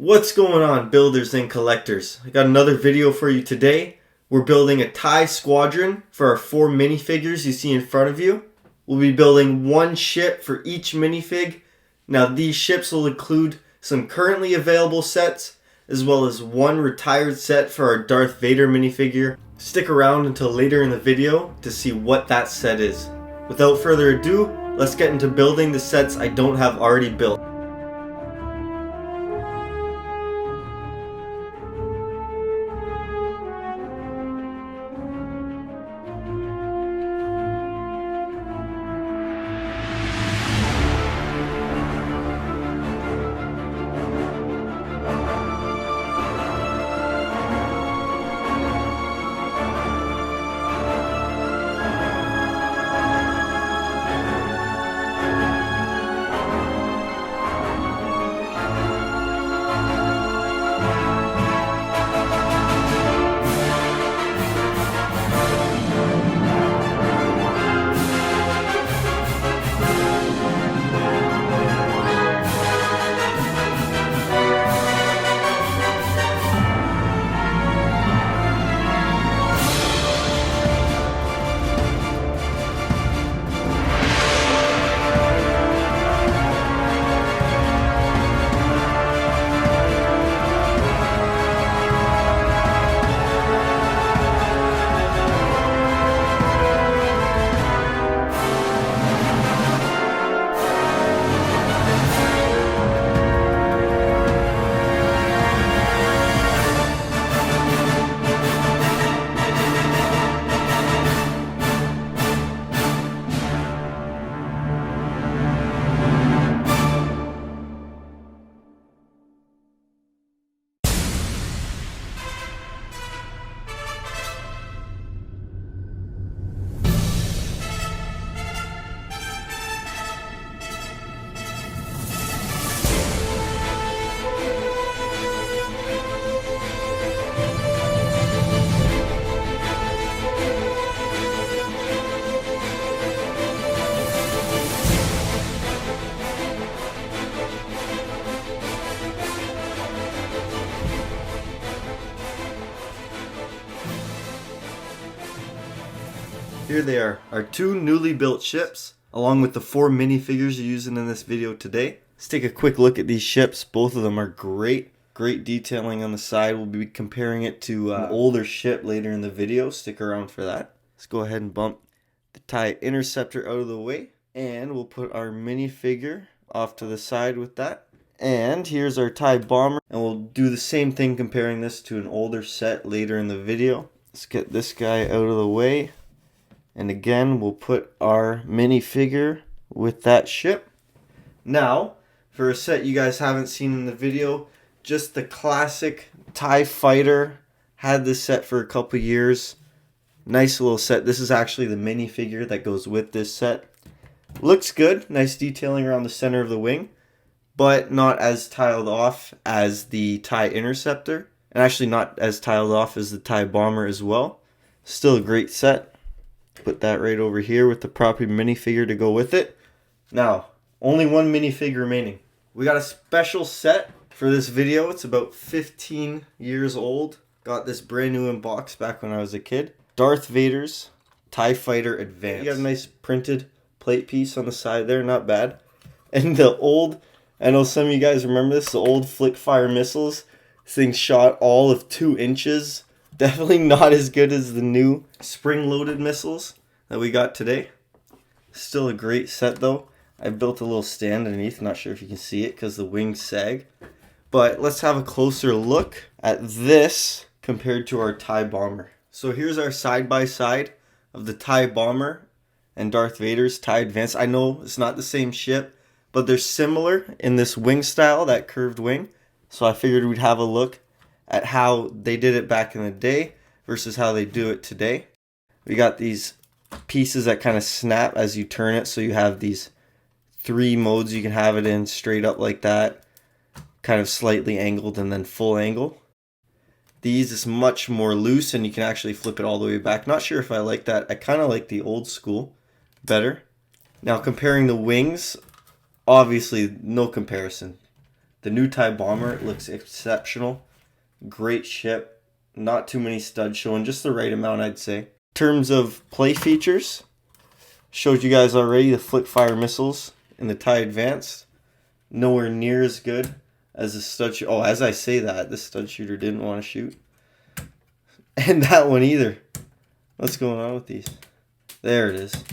What's going on, builders and collectors? I got another video for you today. We're building a TIE Squadron for our 4 minifigures you see in front of you. We'll be building one ship for each minifig. Now these ships will include some currently available sets as well as one retired set for our Darth Vader minifigure. Stick around until later in the video to see what that set is. Without further ado, let's get into building the sets I don't have already built. Here they are, our 2 newly built ships, along with the 4 minifigures you're using in this video today. Let's take a quick look at these ships. Both of them are great detailing on the side. We'll be comparing it to an older ship later in the video. Stick around for that. Let's go ahead and bump the TIE Interceptor out of the way, and we'll put our minifigure off to the side with that. And here's our TIE Bomber, and we'll do the same thing comparing this to an older set later in the video. Let's get this guy out of the way. And again, we'll put our minifigure with that ship. Now, for a set you guys haven't seen in the video, just the classic TIE Fighter. Had this set for a couple years. Nice little set. This is actually the minifigure that goes with this set. Looks good. Nice detailing around the center of the wing, but not as tiled off as the TIE Interceptor. And actually not as tiled off as the TIE Bomber as well. Still a great set. Put that right over here with the proper minifigure to go with it. Now, only one minifig remaining. We got a special set for this video. It's about 15 years old. Got this brand new in box back when I was a kid. Darth Vader's TIE Fighter Advance. You got a nice printed plate piece on the side there, not bad. And the old, I know some of you guys remember this, the old flick fire missiles. This thing shot all of 2 inches. Definitely not as good as the new spring-loaded missiles that we got today. Still a great set though. I built a little stand underneath. Not sure if you can see it because the wings sag. But let's have a closer look at this compared to our TIE Bomber. So here's our side-by-side of the TIE Bomber and Darth Vader's TIE Advance. I know it's not the same ship, but they're similar in this wing style, that curved wing. So I figured we'd have a look at how they did it back in the day versus how they do it today. We got these pieces that kind of snap as you turn it, so you have these 3 modes you can have it in: straight up like that, kind of slightly angled, and then full angle. These is much more loose and you can actually flip it all the way back. Not sure if I like that. I kind of like the old school better. Now comparing the wings, obviously no comparison. The new TIE Bomber looks exceptional. Great ship. Not too many studs showing, just the right amount, I'd say. In terms of play features, showed you guys already the flick fire missiles in the TIE Advanced. Nowhere near as good as the stud shooter. Oh, as I say that, the stud shooter didn't want to shoot. And that one either. What's going on with these? There it is.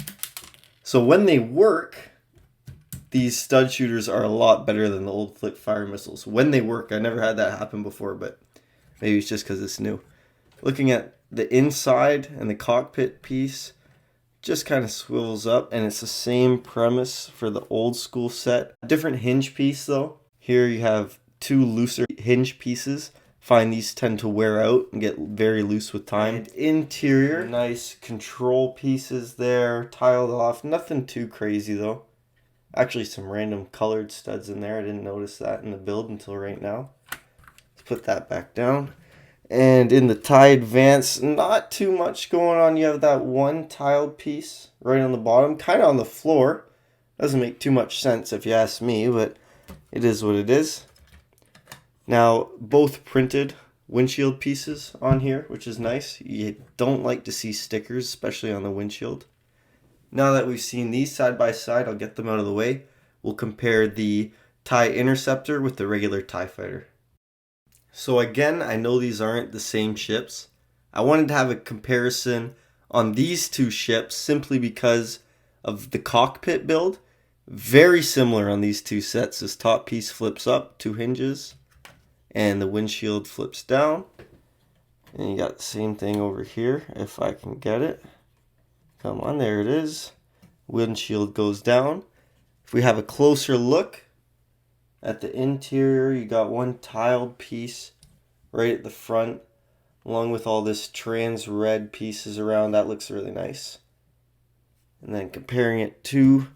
So when they work, these stud shooters are a lot better than the old flick fire missiles. When they work, I never had that happen before, but maybe it's just because it's new. Looking at the inside and the cockpit piece, just kind of swivels up, and it's the same premise for the old school set. Different hinge piece though. Here you have two looser hinge pieces. Find these tend to wear out and get very loose with time. And interior, nice control pieces there, tiled off. Nothing too crazy though. Actually some random colored studs in there. I didn't notice that in the build until right now. Let's put that back down. And in the TIE Advance, not too much going on. You have that one tiled piece right on the bottom, kind of on the floor. Doesn't make too much sense if you ask me, but it is what it is. Now, both printed windshield pieces on here, which is nice. You don't like to see stickers, especially on the windshield. Now that we've seen these side by side, I'll get them out of the way. We'll compare the TIE Interceptor with the regular TIE Fighter. So again, I know these aren't the same ships. I wanted to have a comparison on these two ships simply because of the cockpit build. Very similar on these two sets. This top piece flips up, two hinges, and the windshield flips down. And you got the same thing over here, if I can get it. Come on, there it is. Windshield goes down. If we have a closer look at the interior, you got one tiled piece right at the front, along with all this trans red pieces around. That looks really nice. And then comparing it to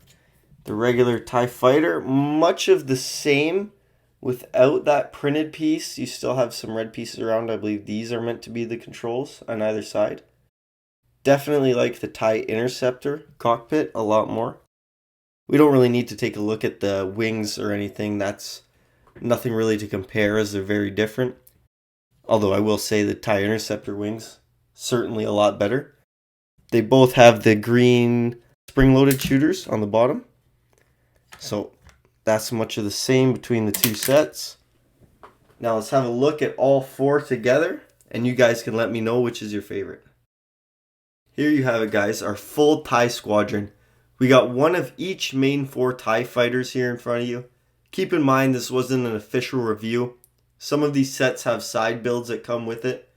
the regular TIE Fighter, much of the same without that printed piece. You still have some red pieces around. I believe these are meant to be the controls on either side. Definitely like the TIE Interceptor cockpit a lot more. We don't really need to take a look at the wings or anything. That's nothing really to compare as they're very different. Although I will say the TIE Interceptor wings, certainly a lot better. They both have the green spring-loaded shooters on the bottom. So that's much of the same between the two sets. Now let's have a look at all four together, and you guys can let me know which is your favorite. Here you have it, guys, our full TIE Squadron. We got one of each main four TIE fighters here in front of you. Keep in mind this wasn't an official review. Some of these sets have side builds that come with it.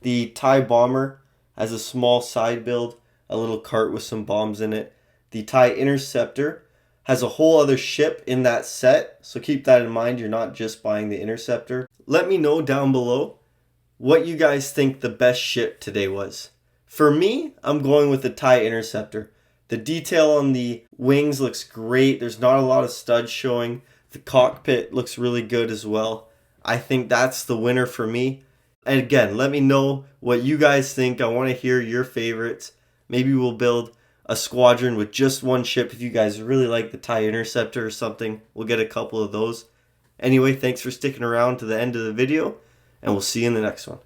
The TIE Bomber has a small side build, a little cart with some bombs in it. The TIE Interceptor has a whole other ship in that set, so keep that in mind. You're not just buying the Interceptor. Let me know down below what you guys think the best ship today was. For me, I'm going with the TIE Interceptor. The detail on the wings looks great. There's not a lot of studs showing. The cockpit looks really good as well. I think that's the winner for me. And again, let me know what you guys think. I want to hear your favorites. Maybe we'll build a squadron with just one ship. If you guys really like the TIE Interceptor or something, we'll get a couple of those. Anyway, thanks for sticking around to the end of the video, and we'll see you in the next one.